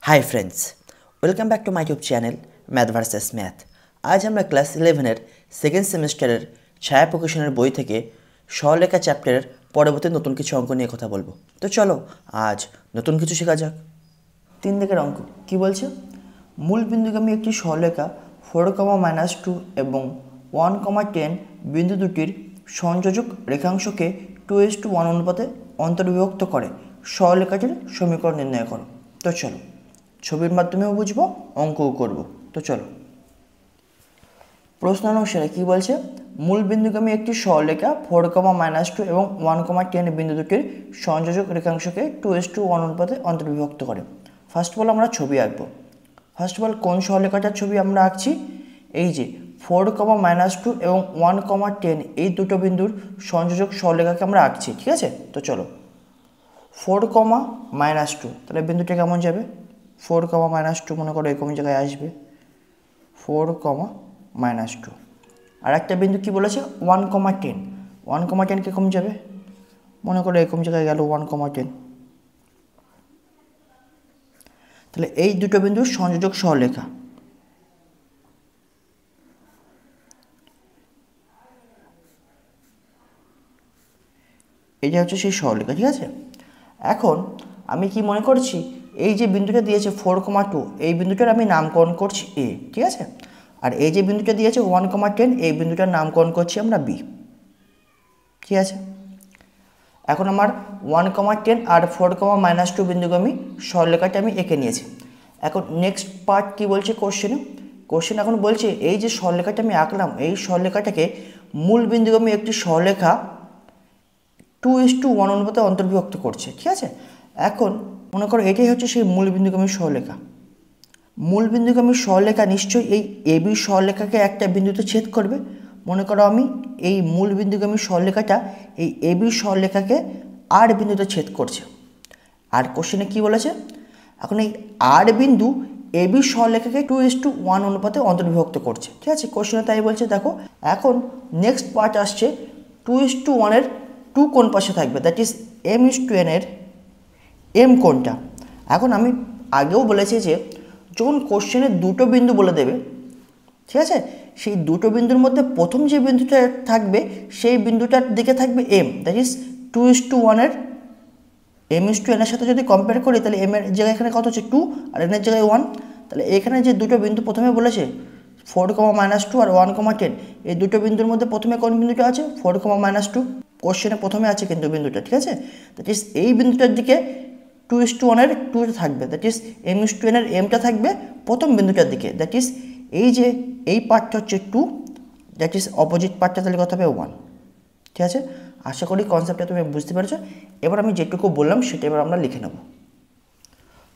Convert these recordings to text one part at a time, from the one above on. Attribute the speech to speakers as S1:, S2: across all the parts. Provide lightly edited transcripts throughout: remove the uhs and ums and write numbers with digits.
S1: Hi friends, welcome back to my YouTube channel math versus math. আজ আমরা class 11-এর second সেমিস্টারের ছায়া প্রকাশনের বই থেকে সরলরেখা চ্যাপ্টারের পরবর্তী নতুন কিছু অঙ্ক নিয়ে কথা বলবো। তো চলো আজ নতুন কিছু শেখা যাক। 3 দিকের অঙ্ক কি বলছে? মূল বিন্দুগামী একটি সরলরেখা 4,-2 এবং 1,10 বিন্দু দুটির সংযোজক রেখাংশকে 2:1 অনুপাতে অন্তর্বিভক্ত করে সরলরেখাটির সমীকরণ নির্ণয় করো। তো চলো ছবির মাধ্যমেও বুঝবো, অঙ্কও করব। তো চলো প্রশ্ন অনুসারে কি বলছে? মূল বিন্দুগামী একটি সরলরেখা 4,-2 এবং 1,10 বিন্দু দুটির সংযোজক রেখাংশকে 2:1 অনুপাতে অন্তর্বিভক্ত করে। ফার্স্ট অফ অল আমরা ছবি আঁকবো। ফার্স্ট অফ অল কোন সরলরেখাটার ছবি আমরা আঁকছি? এই যে 4,-2 এবং 1,10 এই দুটো বিন্দুর সংযোজক সরলরেখাকে আমরা আঁকছি, ঠিক আছে? তো চলো 4,-2, তাহলে বিন্দুটা কেমন যাবে? 4,-2 মনে করো এরকম জায়গায় আসবে 4,-2। আর একটা বিন্দু কি বলেছে? 1,10। 1,10 কিরকম যাবে? মনে করো এরকম জায়গায় গেল 1,10। তাহলে এই দুটো বিন্দুর সংযোজক সরলরেখা, এটা হচ্ছে সেই সরলরেখা, ঠিক আছে? এখন আমি কি মনে করছি, এই যে বিন্দুটা দিয়েছে 4,2, এই বিন্দুটার আমি নামকরণ করছি এ, ঠিক আছে? আর এই যে বিন্দুটা দিয়েছে 1,10, এই বিন্দুটার নামকরণ করছি আমরা বি, ঠিক আছে? এখন আমার 1,10 আর 4,-2 বিন্দুগামী সরলরেখাটা আমি এঁকে নিয়েছি। এখন নেক্সট পার্ট কি বলছে কোশ্চেন এখন বলছে এই যে সরলরেখাটা আমি আঁকলাম, এই সরলরেখাটাকে মূল বিন্দুগামী একটি সরলরেখা 2:1 অনুপাতে অন্তর্বিভক্ত করছে, ঠিক আছে? এখন মনে করো এটাই হচ্ছে সেই মূল বিন্দুগামী সরলরেখা। মূল বিন্দুগামী সরলরেখা নিশ্চয়ই এই এবি সরলরেখাকে একটা বিন্দুতে ছেদ করবে। মনে করো আমি এই মূল বিন্দুগামী সরলরেখাটা এই এবি সরলরেখাকে আর বিন্দুতে ছেদ করছে। আর কোশ্চেনে কি বলেছে? এখন এই আর বিন্দু এবি সরলরেখাকে 2:1 অনুপাতে অন্তর্বিভক্ত করছে, ঠিক আছে? কোশ্চেনে তাই বলছে। দেখো এখন নেক্সট পার্ট আসছে 2:1 এর 2 কোন পাশে থাকবে, দ্যাট ইজ m:n এর m কোনটা। এখন আমি আগেও বলেছি যে যখন কোশ্চেনে দুটো বিন্দু বলে দেবে, ঠিক আছে, সেই দুটো বিন্দুর মধ্যে প্রথম যে বিন্দুটা থাকবে সেই বিন্দুটার দিকে থাকবে m, দ্যাট ইজ 2:1 এর m:n এর সাথে যদি কম্পেয়ার করি তাহলে m এর জায়গায় এখানে কত হচ্ছে 2 আর n এর জায়গায় 1। তাহলে এখানে যে দুটো বিন্দু প্রথমে বলেছে 4,-2 আর 1,10, এই দুটো বিন্দুর মধ্যে প্রথমে কোন বিন্দুটা আছে? 4,-2। কোশ্চেনে প্রথমে আছে কিন্তু বিন্দুটা, ঠিক আছে? দ্যাট ইজ এই বিন্দুটার দিকে 2:1 এর 2 থাকবে, দ্যাট ইজ m:n এর mটা থাকবে প্রথম বিন্দুটার দিকে, দ্যাট ইজ এই যে এই পার্টটা হচ্ছে 2, দ্যাট ইজ অপোজিট পার্টটা তাহলে কত হবে 1, ঠিক আছে? আশা করি কনসেপ্টটা তুমি বুঝতে পেরেছো। এবার আমি যেটুকু বললাম সেটা এবার আমরা লিখে নেব।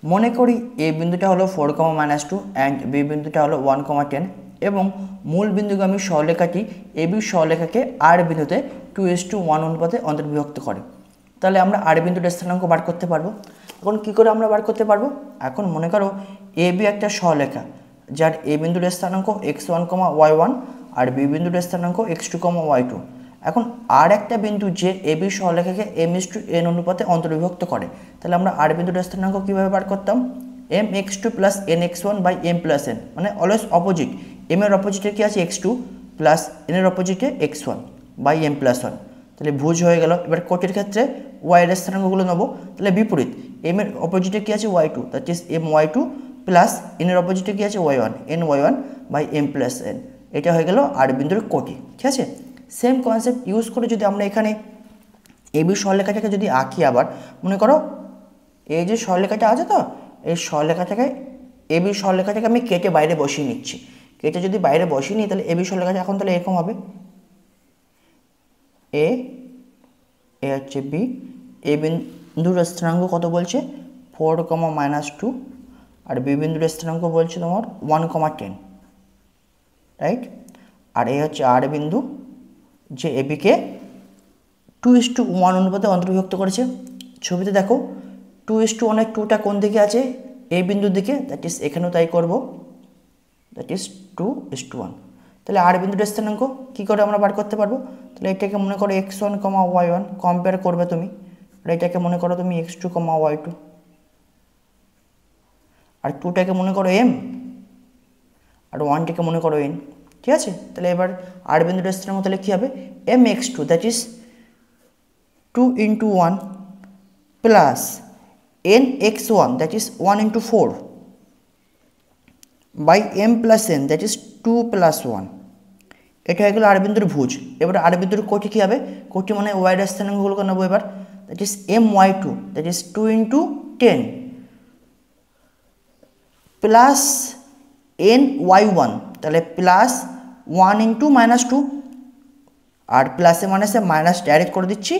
S1: মনে করি এ বিন্দুটা হলো 4,-2 অ্যান্ড বি বিন্দুটা হলো 1,10 এবং মূল বিন্দুগামী সরলরেখাটি এবি সরলরেখাকে আর বিন্দুতে 2:1 অনুপাতে অন্তর্বিভক্ত করে। তাহলে আমরা আর বিন্দুর স্থানাঙ্ক বার করতে পারবো। এখন কী করে আমরা বার করতে পারবো? এখন মনে করো এ বি একটা সরলরেখা যার এ বিন্দুর স্থানাঙ্ক x1, y1 আর বি বিন্দুর স্থানাঙ্ক x2, y2। এখন আর একটা বিন্দু যে এ বি সরলরেখাকে m:n অনুপাতে অন্তর্বিভক্ত করে, তাহলে আমরা আর বিন্দুর স্থানাঙ্ক কীভাবে বার করতাম? mx2 plus nx1 by m plus n, মানে অলওয়েজ অপোজিট। m এর অপোজিটে কি আছে? x2 প্লাস n এর অপোজিটে x1 বাই m প্লাস 1। তাহলে ভুজ হয়ে গেল। এবার কোটের ক্ষেত্রে y এর স্থানাঙ্কগুলো নেবো, তাহলে বিপরীত। m এর অপোজিটে কি আছে? y2, that is my2 plus n এর অপোজিটে কি আছে? y1, ny1 by m plus n। এটা হয়ে গেল আর বিন্দুর কোটি, ঠিক আছে? সেম কনসেপ্ট ইউজ করে যদি আমরা এখানে এবি সরলরেখাটাকে যদি আঁকি, আবার মনে করো এই যে সরলরেখাটা আছে, তো এই সরলরেখাটাকে এবি সরলরেখাটাকে আমি কেটে বাইরে বসিয়ে নিচ্ছি। কেটে যদি বাইরে বসিয়ে নিই তাহলে এবি সরলরেখাটা এখন তাহলে এরকম হবে, এ হচ্ছে বি। এ বিন্দুর স্থানাঙ্ক কত বলছে? 4,-2 আর বি বিন্দুর স্থানাঙ্ক বলছে তোমার 1,10, রাইট? আর এ হচ্ছে আর বিন্দু যে এবিকে 2:1 অনুপাতে অন্তর্বিভক্ত করেছে। ছবিতে দেখো 2:1 এর 2টা কোন দিকে আছে? এই বিন্দুর দিকে, দ্যাট ইজ এখানেও তাই করব, দ্যাট ইজ 2:1। তাহলে আর বিন্দুর স্থানাঙ্ক কী করে আমরা বার করতে পারবো? তাহলে এটাকে মনে করো x1, y1 কম্পেয়ার করবে তুমি, আর এটাকে মনে করো তুমি x2, y2। আর টুটাকে মনে করো এম, আর ওয়ানটাকে মনে করো এন। ঠিক আছে, তাহলে এবার আর বিন্দুর স্থানাঙ্ক তাহলে কী হবে, M X two that is 2 into 1 plus n x1 that is 1 into 4 by m plus n that is 2 plus 1। এটা হয়ে গেল আর বিন্দুর ভুজ। এবার আর বিন্দুর কোটি কী হবে, কোটি মানে ওয়াইড স্থানাঙ্কগুলোকে নেবো এবার, that is M Y two that is 2 into 10 plus N Y one, তাহলে প্লাস 1 into -2, আর প্লাসে মাইনাসে মাইনাস ডাইরেক্ট করে দিচ্ছি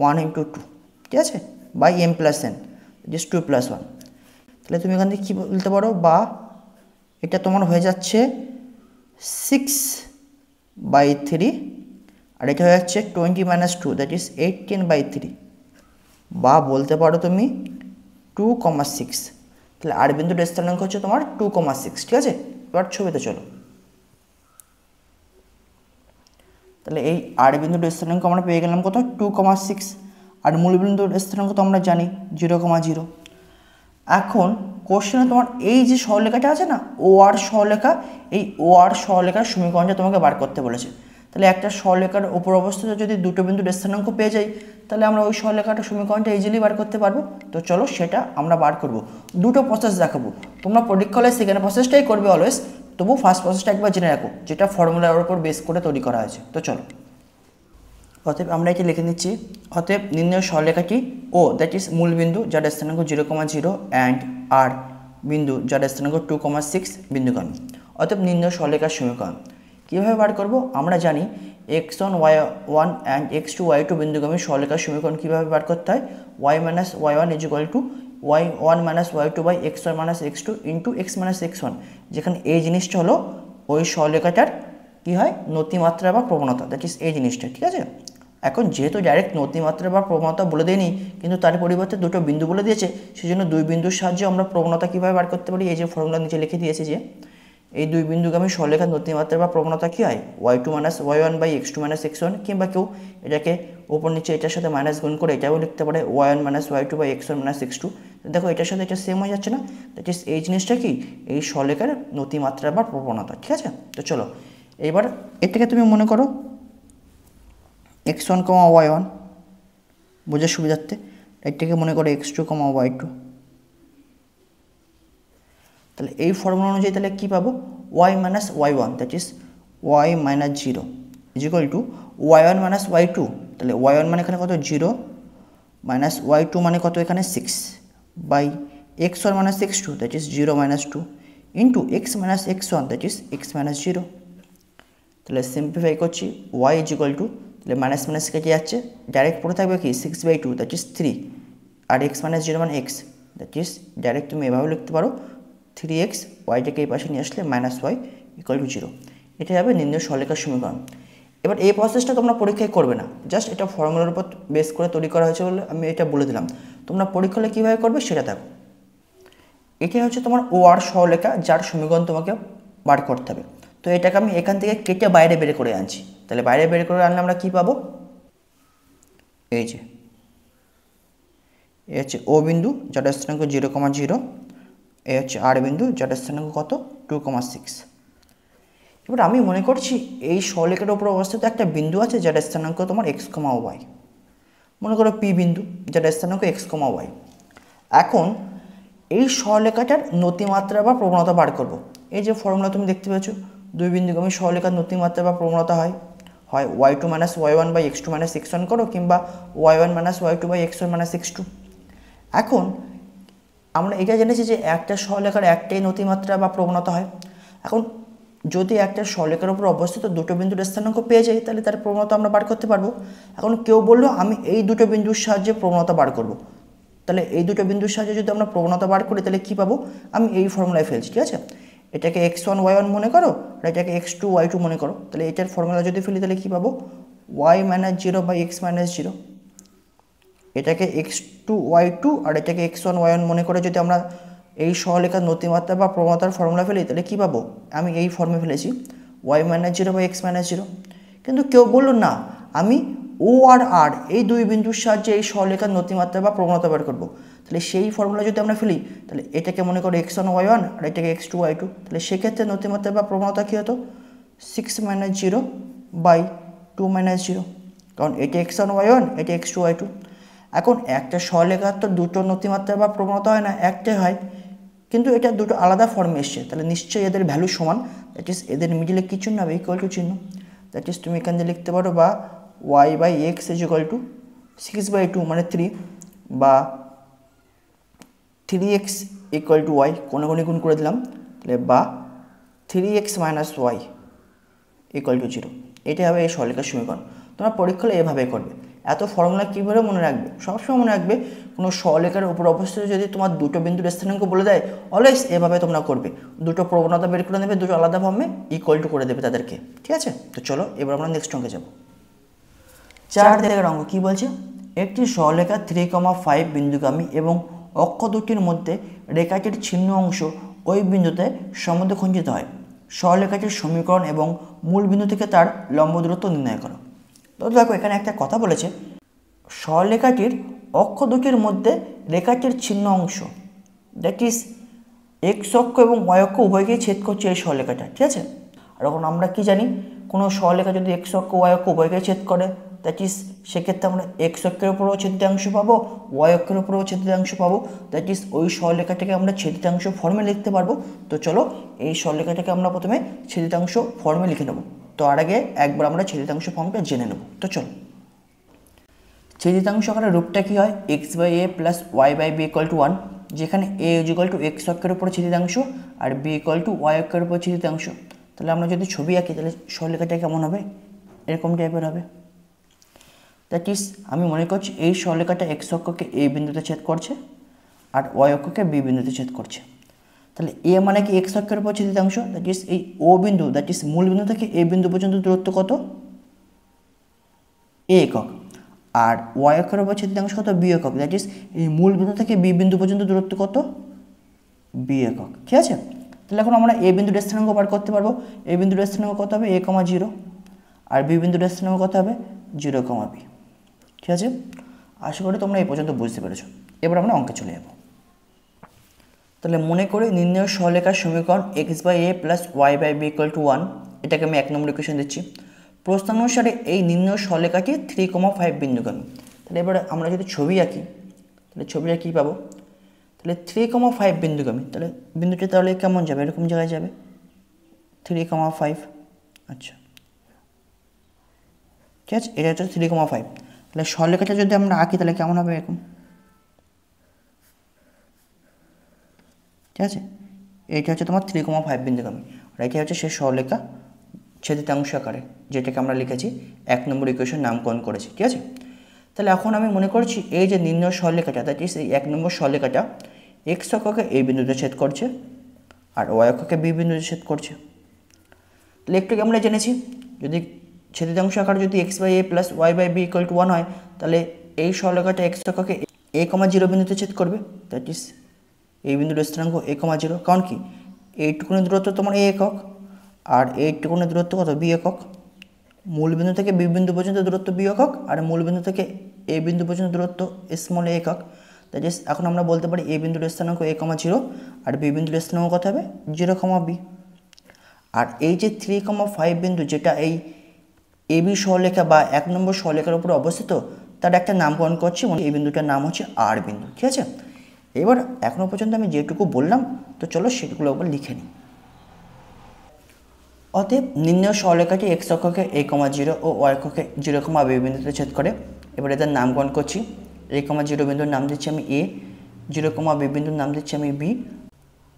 S1: 1 into 2, ঠিক আছে, by M plus N just 2 plus 1। তাহলে তুমি এখান থেকে কী বলতে পারো, বা এটা তোমার হয়ে যাচ্ছে 6/3, আর এটা হয়ে যাচ্ছে 20 - 2 দ্যাট ইজ 18/3, বা বলতে পারো তুমি 2,6। তাহলে আর বিন্দুর স্থানাঙ্ক হচ্ছে তোমার 2,6। ঠিক আছে, এবার ছবিতে চলো। তাহলে এই আর বিন্দুর স্থানাঙ্ক আমরা পেয়ে গেলাম কত, 2,6, আর মূল বিন্দুর স্থানাঙ্ক তো আমরা জানি 0,0। এখন কোশ্চেনে তোমার এই যে সরলরেখাটা আছে না, ও আর সরলরেখা, এই ও আর সরলরেখার সমীকরণটা তোমাকে বার করতে বলেছে। তাহলে একটা সরলরেখার উপর অবস্থিত যদি দুটো বিন্দুর স্থানাঙ্ক পেয়ে যাই, তাহলে আমরা ওই সরলরেখাটার সমীকরণটা ইজিলি বার করতে পারবো। তো চলো সেটা আমরা বার করব। দুটো প্রসেস দেখাবো, তোমরা পরীক্ষা হলে সেকেন্ড প্রসেসটাই করবে অলওয়েজ, তবু ফার্স্ট প্রসেসটা একবার জেনে রাখো, যেটা ফর্মুলার উপর বেস করে তৈরি করা হয়েছে। তো চলো, অতএব আমরা এটি লিখে নিচ্ছি। অতএব নির্ণয় সরলরেখাটি ও দ্যাট ইজ মূল বিন্দু যার স্থানাঙ্ক 0,0 অ্যান্ড আর বিন্দু যার স্থানাঙ্ক 2,6 বিন্দুগামী। অতএব নির্ণয় সরলরেখার সমীকরণ কীভাবে বার করব, আমরা জানি x1 y1 and x2 y2 বিন্দুগামী সরলরেখার সমীকরণ কীভাবে বার করতে হয়, y - y1 = y1 - y2 by x1 - x2 into x - x1, যেখানে এই জিনিসটা হলো ওই সরলরেখাটার কী হয়, নতিমাত্রা বা প্রবণতা, দ্যাট ইজ এই জিনিসটা। ঠিক আছে, এখন যেহেতু ডাইরেক্ট নতিমাত্রা বা প্রবণতা বলে দেয়নি, কিন্তু তার পরিবর্তে দুটো বিন্দু বলে দিয়েছে, সেজন্য দুই বিন্দুর সাহায্যে আমরা প্রবণতা কীভাবে বার করতে পারি, এই যে ফর্মুলা নিচে লিখে দিয়েছে যে এই দুই বিন্দুগামী সরলরেখার নতিমাত্রা বা প্রবণতা কী হয়, y2 - y1 by x2 - x1, কিংবা কেউ এটাকে ওপর নিচে এটার সাথে মাইনাস গুণ করে এটাও লিখতে পারে y1 - y2 by x1 - x2। দেখো এটার সাথে এটা সেম হয়ে যাচ্ছে না, দ্যাট ইজ এই জিনিসটা কি, এই সরলরেখার নতিমাত্রা বা প্রবণতা। ঠিক আছে, তো চলো এবার এটাকে তুমি মনে করো x1, y1 বোঝার সুবিধার্থে, এটাকে মনে করো x2, y2। তাহলে এই ফর্মুলা অনুযায়ী তাহলে কী পাবো, y - y1 that is y - 0 is equal to y1 - y2। তাহলে y1 মানে এখানে কত 0, মাইনাস y2 মানে কত এখানে 6, by x1 - x2 that is 0 - 2 into x - x1 that is x - 0। তাহলে সিম্পলিফাই করছি, y ইজিক্যাল টু, তাহলে মাইনাস মাইনাস কেটে যাচ্ছে, ডাইরেক্ট পড়ে থাকবে কি 6/2 দ্যাট ইজ 3, আর x - 0 মানে x, দ্যাট ইজ ডাইরেক্ট তুমি এভাবে লিখতে পারো 3x, ওয়াইটাকে এই পাশে নিয়ে আসলে -y = 0। এটা হবে নির্ণয় সরলরেখার সমীকরণ। এবার এই প্রসেসটা তোমরা পরীক্ষায় করবে না, জাস্ট এটা ফর্মুলার উপর বেস করে তৈরি করা হয়েছে বলে আমি এটা বলে দিলাম। তোমরা পরীক্ষা হলে কীভাবে করবে সেটা দেখো। এটাই হচ্ছে তোমার ও আর সরলরেখা যার সমীকরণ তোমাকে বার করতে হবে। তো এটাকে আমি এখান থেকে কেটে বাইরে বের করে আনছি। তাহলে বাইরে বের করে আনলে আমরা কী পাবো, এই যে এ হচ্ছে ও বিন্দু যার স্থানাঙ্ক 0,0, এ হচ্ছে আর বিন্দু যার স্থানাঙ্ক কত 2,6। এবার আমি মনে করছি এই সরলরেখার উপর অবস্থিত একটা বিন্দু আছে যার স্থানাঙ্ক তোমার x, y, মনে করো পি বিন্দু যার স্থানাঙ্ক x, y। এখন এই সরলরেখাটার নতিমাত্রা বা প্রবণতা বার করব। এই যে ফর্মুলা তুমি দেখতে পাচ্ছ, দুই বিন্দুগামী সরলরেখার নতিমাত্রা বা প্রবণতা হয় y2 - y1 by x2 - x1 করো, কিংবা y1 - y2 by x1 - x2। এখন আমরা এটা জেনেছি যে একটা সরলরেখার একটাই নতিমাত্রা বা প্রবণতা হয়। এখন যদি একটা সরলরেখার উপর অবস্থিত দুটো বিন্দুর স্থানাঙ্ক পেয়ে যাই, তাহলে তার প্রবণতা আমরা বার করতে পারবো। এখন কেউ বললো আমি এই দুটো বিন্দুর সাহায্যে প্রবণতা বার করব, তাহলে এই দুটো বিন্দুর সাহায্যে যদি আমরা প্রবণতা বার করি তাহলে কী পাবো, আমি এই ফর্মুলায় ফেলছি। ঠিক আছে, এটাকে x1 y1 মনে করো, আর এটাকে x2 y2 মনে করো। তাহলে এটার ফর্মুলা যদি ফেলি তাহলে কী পাবো, y - 0 বাই x - 0। এটাকে x2 y2 আর এটাকে x1 y1 মনে করে যদি আমরা এই সরলরেখার নতিমাত্রা বা প্রবণতার ফর্মুলা ফেলি তাহলে কী পাবো, আমি এই ফর্মে ফেলেছি y - 0 বাই x - 0। কিন্তু কেউ বললো না আমি ও আর আর এই দুই বিন্দুর সাহায্যে এই সরলরেখার নতিমাত্রা বা প্রবণতা বের করবো। তাহলে সেই ফর্মুলা যদি আমরা ফেলি, তাহলে এটাকে মনে করো x1 y1 আর এটাকে x2 y2, তাহলে সেক্ষেত্রে নতিমাত্রা বা প্রবণতা কী হতো 6 - 0 বাই 2 - 0, কারণ এটা x1 y1 এটা x2 y2। এখন একটা সরলরেখার তো দুটো নতিমাত্রা বা প্রবণতা হয় না, একটাই হয়, কিন্তু এটা দুটো আলাদা ফর্মে এসছে, তাহলে নিশ্চয়ই এদের ভ্যালু সমান। দ্যাট ইজ এদের মিডিলে কী চিহ্ন হবে, ইকুয়াল টু চিহ্ন। দ্যাট ইজ তুমি এখান থেকে লিখতে পারো বা y/x ইজ ইকুয়াল টু 6/2 মানে 3, বা 3x ইকুয়াল টু y, কোনো গুণ করে দিলাম, তাহলে বা 3x - y ইকুয়াল টু 0। এটাই হবে এই সরলরেখার সমীকরণ। তোমরা পরীক্ষা হলে এভাবে করবে। এত ফর্মুলা কীভাবে মনে রাখবে, সবসময় মনে রাখবে কোনো সরলরেখার উপর অবস্থিত যদি তোমার দুটো বিন্দুর স্থানাঙ্ক বলে দেয়, অলওয়েজ এভাবে তোমরা করবে, দুটো প্রবণতা বের করে নেবে, দুটো আলাদা ফর্মে ইকুয়াল টু করে দেবে তাদেরকে, ঠিক আছে। তো চলো এবার আমরা নেক্সট অঙ্কে যাব। 4 দাগের অঙ্ক কী বলছে, একটি সরলরেখা 3,5 বিন্দুগামী এবং অক্ষ দুটির মধ্যে রেখাটির ছিন্ন অংশ ওই বিন্দুতে সমদ্বিখণ্ডিত হয়। সরলরেখাটির সমীকরণ এবং মূল বিন্দু থেকে তার লম্ব দূরত্ব নির্ণয় করো। তো দেখো এখানে একটা কথা বলেছে, সরলরেখাটির অক্ষ দুটির মধ্যে রেখাটির ছিন্ন অংশ, দ্যাট ইজ এক্স অক্ষ এবং ওয়াই অক্ষ উভয়কেই ছেদ করছে এই সরলরেখাটা, ঠিক আছে। আর এখন আমরা কি জানি, কোনো সরলরেখা যদি এক্স অক্ষ ওয়াই অক্ষ উভয়কেই ছেদ করে, দ্যাট ইজ সেক্ষেত্রে আমরা এক্স অক্ষের উপরেও ছেদিতাংশ পাবো, ওয়াই অক্ষের উপরেও ছেদিতাংশ পাবো, দ্যাট ইজ ওই সরলরেখাটাকে আমরা ছেদিতাংশ ফর্মে লিখতে পারবো। তো চলো এই সরলরেখাটাকে আমরা প্রথমে ছেদিতাংশ ফর্মে লিখে নেব। তো আর আগে একবার আমরা ছেদিতাংশ ফর্মটা জেনে নেব। তো চলো, ছেদিতাংশ আকারের রূপটা কী হয়, x/a plus y/b equal to 1, যেখানে a is equal to x অক্ষের উপরে ছেদিতাংশ আর b ইকুয়াল টু ওয়াই অক্ষের উপর ছেদিতাংশ। তাহলে আমরা যদি ছবি আঁকি তাহলে সরলরেখাটা কেমন হবে, এরকম টাইপের হবে। দ্যাট ইজ আমি মনে করছি এই সরলরেখাটা এক্স অক্ষকে এ বিন্দুতে ছেদ করছে আর ওয়াই অক্ষকে বি বিন্দুতে ছেদ করছে। তাহলে এ মানে কি এক্স অক্ষের উপর ছেদিতাংশ, দ্যাট ইজ এই ও বিন্দু, দ্যাট ইজ মূল বিন্দু থেকে এ বিন্দু পর্যন্ত দূরত্ব কত, এ একক, আর ওয়াই অক্ষের উপর ছেদিতাংশ কত, বি একক, দ্যাট ইজ এই মূল বিন্দু থেকে বি বিন্দু পর্যন্ত দূরত্ব কত, বি একক, ঠিক আছে। তাহলে এখন আমরা এ বিন্দুর স্থানাঙ্ক বার করতে পারবো। এ বিন্দুর স্থানাঙ্ক কত হবে, a, 0, আর বি বিন্দুর স্থানাঙ্ক কত হবে 0, b, ঠিক আছে। আশা করি তোমরা এই পর্যন্ত বুঝতে পেরেছো। এবার আমরা অঙ্কে চলে যাব। তাহলে মনে করে নির্ণয় সরলরেখার সমীকরণ x/a plus y/b equal to 1, এটাকে আমি 1 নম্বর ইকুয়েশন দিচ্ছি। প্রশ্নানুসারে এই নির্ণয় সরলরেখাটি 3,5 বিন্দুগামী। তাহলে এবার আমরা যদি ছবি আঁকি, তাহলে ছবিটা কী পাবো, তাহলে 3,5 বিন্দুগামী, তাহলে বিন্দুটি তাহলে কেমন যাবে, এরকম জায়গায় যাবে 3,5, আচ্ছা ঠিক আছে, এটা হচ্ছে 3,5। তাহলে সরলরেখাটা যদি আমরা আঁকি তাহলে কেমন হবে, এরকম, ঠিক আছে। এইটা হচ্ছে তোমার 3,5 বিন্দুগামী, আর এটা হচ্ছে সেই সরলরেখা ছেদিতাংশ আকারে, যেটাকে আমরা লিখেছি 1 নম্বর ইকুয়েশন নামকরণ করেছি, ঠিক আছে। তাহলে এখন আমি মনে করছি এই যে নির্ণয় সরলরেখাটা, দ্যাট ইজ এই 1 নম্বর সরলরেখাটা এক্স অক্ষকে এই বিন্দুতে ছেদ করছে আর ওয়াই অক্ষকে বি বিন্দুতে ছেদ করছে। তাহলে একটু আমরা জেনেছি, যদি ছেদিতাংশ আকার যদি x/a plus y/b equal to 1 হয়, তাহলে এই সরলরেখাটা এক্স অক্ষকে a, 0 বিন্দুতে ছেদ করবে, দ্যাট ইজ এই বিন্দুর স্থানাঙ্ক a, 0, কারণ কি এইটুকুনি দূরত্ব তোমার a একক আর এইটুকুনি দূরত্ব কত, b একক। মূল বিন্দু থেকে বি বিন্দু পর্যন্ত দূরত্ব b একক আর মূল বিন্দু থেকে a বিন্দু পর্যন্ত দূরত্ব স্মল a একক। দ্যাট ইজ এখন আমরা বলতে পারি a বিন্দুর স্থানাঙ্ক a, 0 আর b বিন্দুর স্থানাঙ্ক কত হবে 0, b। আর এই যে 3,5 বিন্দু যেটা এই এ বি সরলরেখা বা 1 নম্বর সরলরেখার উপরে অবস্থিত, তার একটা নামকরণ করছি, এই বিন্দুটার নাম হচ্ছে আর বিন্দু, ঠিক আছে। এবার এখনো পর্যন্ত আমি যেটুকু বললাম, তো চলো সেগুলো একবার লিখে নিই। অতএব নির্ণয় সরলরেখাটি এক্স অক্ষকে a, 0 ও ওয়াই অক্ষকে 0, b বিন্দুতে ছেদ করে। এবার এদের নামকরণ করছি, a, 0 বিন্দুর নাম দিচ্ছি আমি a, 0, b বিন্দুর নাম দিচ্ছি আমি b,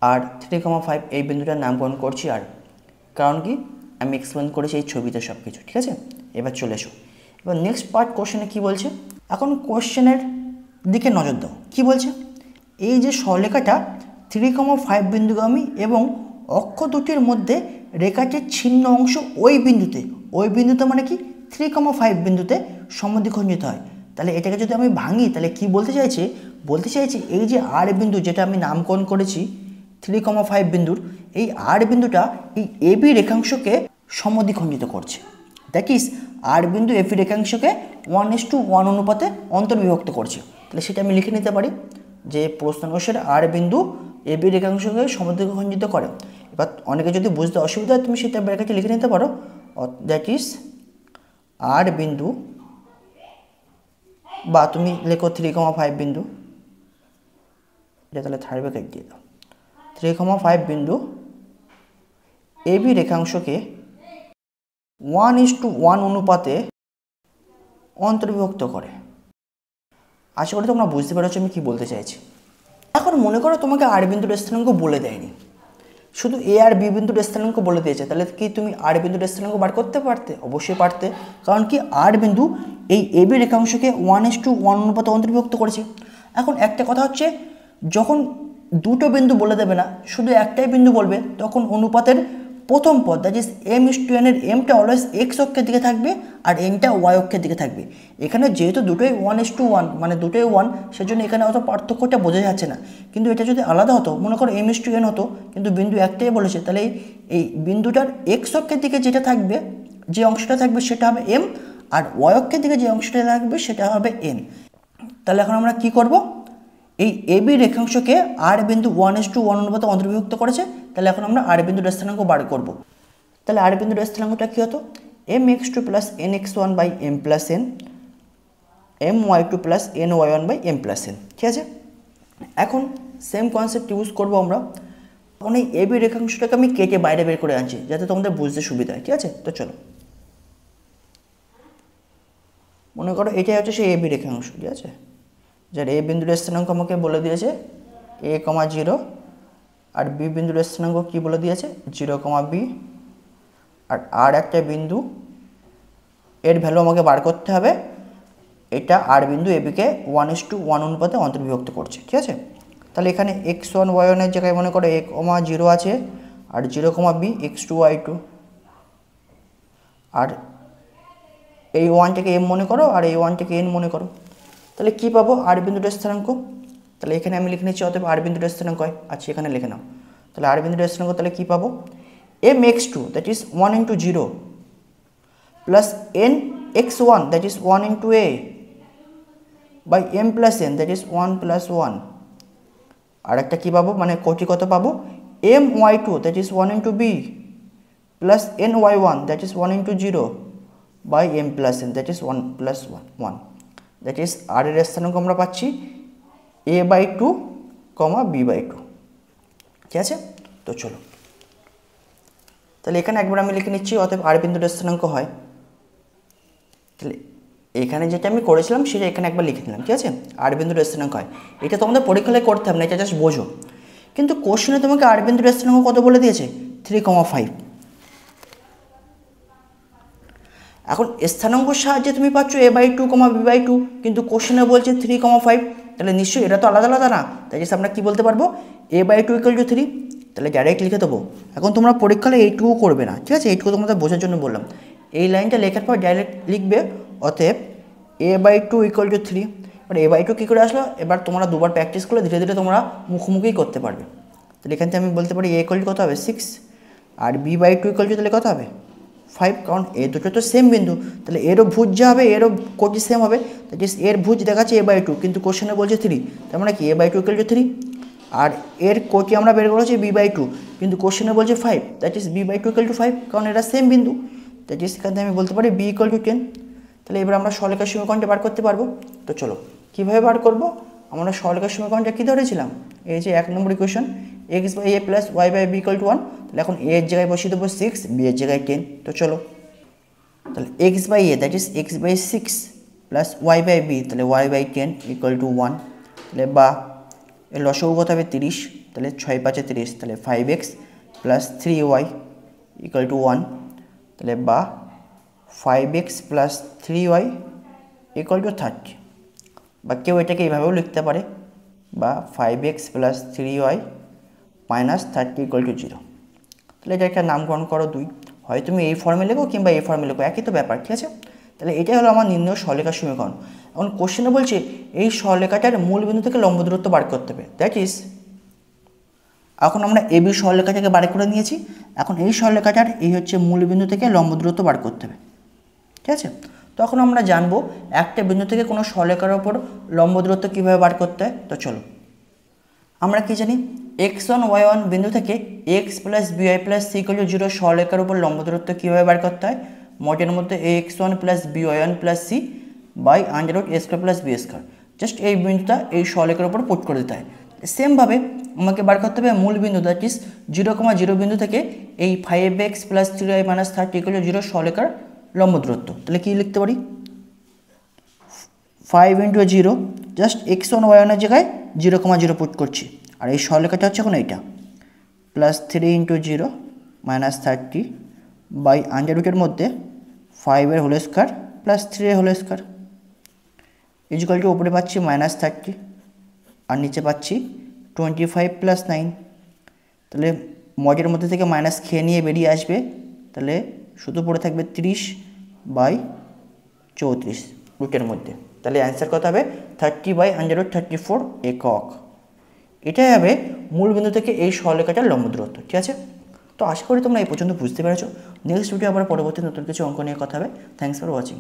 S1: আর 3,5 এই বিন্দুটার নামকরণ করছি আর। কারণ কি আমি এক্সপ্লেন করেছি এই ছবিতে সব কিছু, ঠিক আছে। এবার চলে এসো, এবার নেক্সট পার্ট কোশ্চেনে কী বলছে, এখন কোশ্চেনের দিকে নজর দাও। কী বলছে, এই যে সরলরেখাটা 3,5 বিন্দুগামী এবং অক্ষ দুটির মধ্যে রেখাটির ছিন্ন অংশ ওই বিন্দুতে মানে কি 3,5 বিন্দুতে সমদ্বিখণ্ডিত হয়। তাহলে এটাকে যদি আমি ভাঙি তাহলে কি বলতে চাইছি এই যে আর বিন্দু যেটা আমি নামকরণ করেছি 3,5 বিন্দুর, এই আর বিন্দুটা এই এবি রেখাংশকে সমদ্বিখণ্ডিত করছে। দ্যাট ইজ আর বিন্দু এপি রেখাংশকে 1:1 অনুপাতে অন্তর্বিভক্ত করছে। তাহলে সেটা আমি লিখে নিতে পারি যে প্রশ্ন অনুসারে আর বিন্দু এবি রেখাংশকে সমদ্বিখণ্ডিত করে। এবার অনেকে যদি বুঝতে অসুবিধা হয় তুমি সেটা ব্র্যাকেটে লিখে নিতে পারো, দ্যাট ইজ আর বিন্দু, বা তুমি লেখো 3,5 বিন্দু, এটা তাহলে থার্ড ব্র্যাকেট দিয়ে দাও, 3,5 বিন্দু এবি রেখাংশকে 1:1 অনুপাতে অন্তর্বিভক্ত করে। আশা করি তোমরা বুঝতে পেরেছো আমি কি বলতে চাইছি। এখন মনে করো তোমাকে আর বিন্দুর স্থানাঙ্ক বলে দেয়নি, শুধু এ আর বি বিন্দুর স্থানাঙ্ক বলে দিয়েছে, তাহলে কি তুমি আর বিন্দুর স্থানাঙ্ক বার করতে পারতে? অবশ্যই পারতে, কারণ কি আর বিন্দু এই এ বি রেখাংশকে 1:1 অনুপাতে অন্তর্বিভক্ত করেছে। এখন একটা কথা হচ্ছে, যখন দুটো বিন্দু বলে দেবে না, শুধু একটাই বিন্দু বলবে, তখন অনুপাতের প্রথম পদ দ্যাট ইজ m:n এর mটা অলওয়েজ এক্স অক্ষের দিকে থাকবে আর nটা ওয়াই অক্ষের দিকে থাকবে। এখানে যেহেতু দুটোই 1:1 মানে দুটোই 1, সেজন্য এখানে অত পার্থক্যটা বোঝা যাচ্ছে না। কিন্তু এটা যদি আলাদা হতো, মনে করো m:n হতো, কিন্তু বিন্দু একটাই বলেছে, তাহলে এই বিন্দুটার এক্স অক্ষের দিকে যেটা থাকবে, যে অংশটা থাকবে সেটা হবে m, আর ওয়াই অক্ষের দিকে যে অংশটা থাকবে সেটা হবে n। তাহলে এখন আমরা কি করব? এই এবি রেখাংশকে আর বিন্দু 1:1 অনুপাতে অন্তর্বিভক্ত করেছে, তাহলে এখন আমরা আর বিন্দুর স্থানাঙ্ক বার করব। তাহলে আর বিন্দুর স্থানাঙ্কটা কী হতো? mx2 + nx1 / m + n, my2 + ny1 / m + n। ঠিক আছে, এখন সেম কনসেপ্ট ইউজ করবো আমরা। এখন এই এবি রেখাংশটাকে আমি কেটে বাইরে বের করে আনছি যাতে তোমাদের বুঝতে সুবিধা হয়। ঠিক আছে, তো চলো, মনে করো এটাই হচ্ছে সেই এবি রেখাংশ। ঠিক আছে, যার এ বিন্দুর স্থানাঙ্ক আমাকে বলে দিয়েছে a,0, আর বি বিন্দুর স্থানাঙ্ক কি বলে দিয়েছে 0,b, আর একটা বিন্দু এর ভ্যালু আমাকে বার করতে হবে। এটা আর বিন্দু এবিকে 1:1 অনুপাতে অন্তর্বিভক্ত করছে। ঠিক আছে, তাহলে এখানে x1 y1 এর জায়গায় মনে করো a,0 আছে, আর 0,b x2 y2, আর এই ওয়ানটাকে m মনে করো আর এই ওয়ানটাকে n মনে করো। তাহলে কী পাবো? আর বিন্দুটার স্থানাঙ্ক। তাহলে এখানে আমি লিখে নিচ্ছি, অতএব আর বিন্দুটার স্থানাঙ্ক হয়, আচ্ছা এখানে লিখে নাও। তাহলে আর বিন্দুটার স্থানাঙ্ক তাহলে কী পাবো? mx2 that is 1 × 0 plus nx1 that is 1 × a by m + n that is 1 + 1। আর একটা কী পাবো, মানে কোটি কত পাবো? my2 that is 1 × b plus ny1 that is 1 × 0 by m + n that is 1 + 1। That is R এর স্থানাঙ্ক আমরা পাচ্ছি a/2, b/2। ঠিক আছে, তো চলো, তাহলে এখানে একবার আমি লিখে নিচ্ছি, অতএব আর বিন্দুর স্থানাঙ্ক হয়। তাহলে এখানে যেটা আমি করেছিলাম সেটা এখানে একবার লিখে দিলাম। ঠিক আছে, আর বিন্দুর স্থানাঙ্ক হয়। এটা তোমাদের পরীক্ষায় করতে হবে না, এটা জাস্ট বোঝো। কিন্তু কোশ্চেনে তোমাকে আর বিন্দুর স্থানাঙ্ক কত বলে দিয়েছে? 3,5। এখন স্থানাঙ্কর সাহায্যে তুমি পাচ্ছ a/2, b/2, কিন্তু কোশ্চেনে বলছে 3,5। তাহলে নিশ্চয়ই এটা তো আলাদা আলাদা না, তাই জন্য আমরা কী বলতে পারবো? a/2 = 3। তাহলে ডাইরেক্ট লিখে দেবো। এখন তোমরা পরীক্ষায় এইটুকু করবে না, ঠিক আছে, এইটুকু তোমাদের বোঝার জন্য বললাম। এই লাইনটা লেখার পর ডাইরেক্ট লিখবে, অতএব a/2 = 3। এবার a/2 কী করে আসলো? এবার তোমরা দুবার প্র্যাকটিস করলে ধীরে ধীরে তোমরা মুখোমুখি করতে পারবে। তাহলে এখান থেকে আমি বলতে পারি a = কত হবে? 6, আর b/2 = তাহলে কত হবে? 5, কারণ এ দুটো তো সেম বিন্দু, তাহলে এরও ভুজ যা হবে এরও কোটি সেম হবে। দ্যাট ইজ এর ভুজ দেখাচ্ছে a/2, কিন্তু কোশ্চেনে বলছে 3, তার মানে কি a/2 = 3। আর এর কোটি আমরা বের করেছি b/2, কিন্তু কোশ্চেনে বলছে 5, দ্যাট ইজ b/2 = 5, কারণ এটা সেম বিন্দু। দ্যাট ইজ এখান থেকে আমি বলতে পারি b = 10। তাহলে এবার আমরা সরলরেখার সমীকরণটা বার করতে পারবো। তো চলো, কীভাবে বার করবো? আমরা সরলরেখার সমীকরণটা কী ধরেছিলাম? এই যে 1 নম্বর ইকুয়েশন x/a + y/b = 1। তাহলে এখন a এর জায়গায় বসিয়ে দেবো 6, b এর জায়গায় 10। তো চলো, তাহলে x/a that is x/6 plus y/b, তাহলে y/10 = 1। তাহলে বা এর লসাগু কত হবে? 30। তাহলে 6 × 5 = 30, তাহলে 5x প্লাস 3y = 1। তাহলে বা 5x প্লাস 3y = 30। বা কেউ এটাকে এইভাবেও লিখতে পারে, বা 5x প্লাস 3y মাইনাস 30 = 0। তাহলে এটা একটা নামকরণ করো 2, হয় তুমি এই ফর্মে লেখো কিংবা এই ফর্মে লেখো, একই তো ব্যাপার। ঠিক আছে, তাহলে এটাই হলো আমার নির্ণয় সরলরেখার সমীকরণ। এখন কোশ্চেনে বলছে এই সরলরেখাটার মূল বিন্দু থেকে লম্ব দূরত্ব বার করতে হবে। দ্যাট ইজ, এখন আমরা এবি সরলরেখাটাকে বার করে নিয়েছি, এখন এই সরলরেখাটার এই হচ্ছে মূল বিন্দু থেকে লম্ব দূরত্ব বার করতে হবে। ঠিক আছে। তখন আমরা জানবো একটা বিন্দু থেকে কোনো সরলরেখার ওপর লম্ব দূরত্ব কীভাবে বার করতে হয়। তো চলো, আমরা কি জানি x1 y1 বিন্দু থেকে x প্লাস বিআই প্লাস সি ইকুয়াল টু 0 সরলরেখার উপর লম্ব দূরত্ব কীভাবে বার করতে হয়। মডেলের মধ্যে x1 প্লাস বিওয়াই1 plus C by under root A square plus B square, just এই বিন্দুটা এই সরলরেখার উপর পুট করে দিতে হয়। সেমভাবে আমাকে বার করতে হবে মূল বিন্দু, দ্যাট ইজ 0,0 বিন্দু থেকে এই 5x plus 3y minus 30 equal to 0 সরলরেখার লম্ব দূরত্ব। তাহলে কী লিখতে পারি, 5 ইন্টু 0, জাস্ট x1 y1 এর জায়গায় 0,0 পুট করছি, আর এই সরলরেখাটা হচ্ছে এখন এইটা, plus 3 into 0 minus 30 by under রুটের মধ্যে 5 এর হোল স্কোয়ার প্লাস 3 এর হোল স্কোয়ার ইজিক্যাল টু উপরে পাচ্ছি মাইনাস 30 আর নিচে পাচ্ছি 25 প্লাস 9। তাহলে মডের মধ্যে থেকে মাইনাস খেয়ে নিয়ে বেরিয়ে আসবে, তাহলে শুধু পড়ে থাকবে 30 বাই 34 রুটের মধ্যে। তাহলে অ্যান্সার কত হবে 30/134 একক। এটাই হবে মূল বিন্দু থেকে এই সরলরেখাটার লম্ব দূরত্ব। ঠিক আছে, তো আশা করি তোমরা এই পর্যন্ত বুঝতে পেরেছো। নেক্সট ভিডিও আবার পরবর্তী নতুন কিছু অঙ্ক নিয়ে কথা হবে। Thanks for watching.